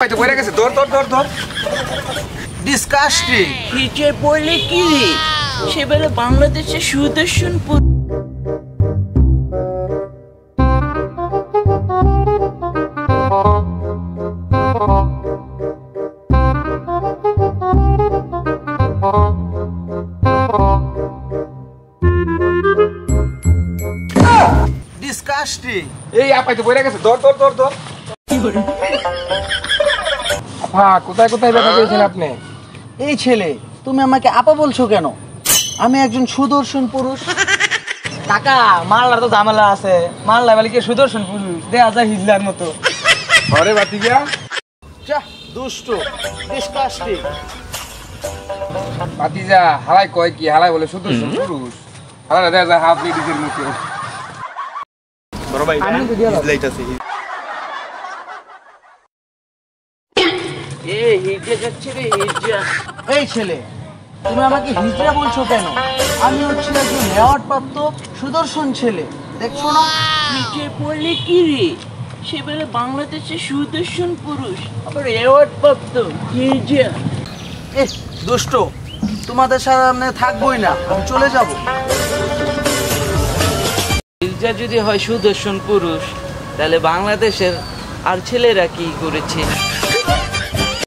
তো কইরা গেছে ধর ধর ধর ধর ডিসকাস্টিং হিজে বলে কি রে সেবারে বাংলাদেশের সুদর্শনপুর ডিসকাস্টিং এই আপাই তো কইরা গেছে ধর ধর ধর ধর আপা কোথায় কোথায় ব্যথা পেয়েছেন আপনি? এই ছেলে তুমি আমাকে আপা বলছো কেন? আমি একজন সুদর্শন পুরুষ। কাকা মারলার তো ঝামেলা আছে, মারলা বলে কি সুদর্শন পুরুষ দেয়া যায় হিজলার মতো। আরে বাতিজা যা দুষ্ট ডিসকাস্টিং। বাতিজা হালাই কয় কি হালাই বলে সুদর্শন পুরুষ, হালাই দেখা যায় হাফ লেডিজের মুখে। বড় ভাই হিজলাইতাছে এ হিজে যাচ্ছে রে হিজা। এই ছেলে তুমি আমাকে হিজড়া বলছো কেন? আমি হচ্ছি একজন অ্যাওয়ার্ড প্রাপ্ত সুদর্শন ছেলে, দেখছো না? হিজে বলে কি রে সেবারে বাংলাদেশের সুদর্শন পুরুষ আবার অ্যাওয়ার্ড প্রাপ্ত হিজা। এ দুষ্ট, তোমাদের সামনে থাকবোই না, আমি চলে যাব। হিজা যদি হয় সুদর্শন পুরুষ তাহলে বাংলাদেশের আর ছেলেরা কি করেছে?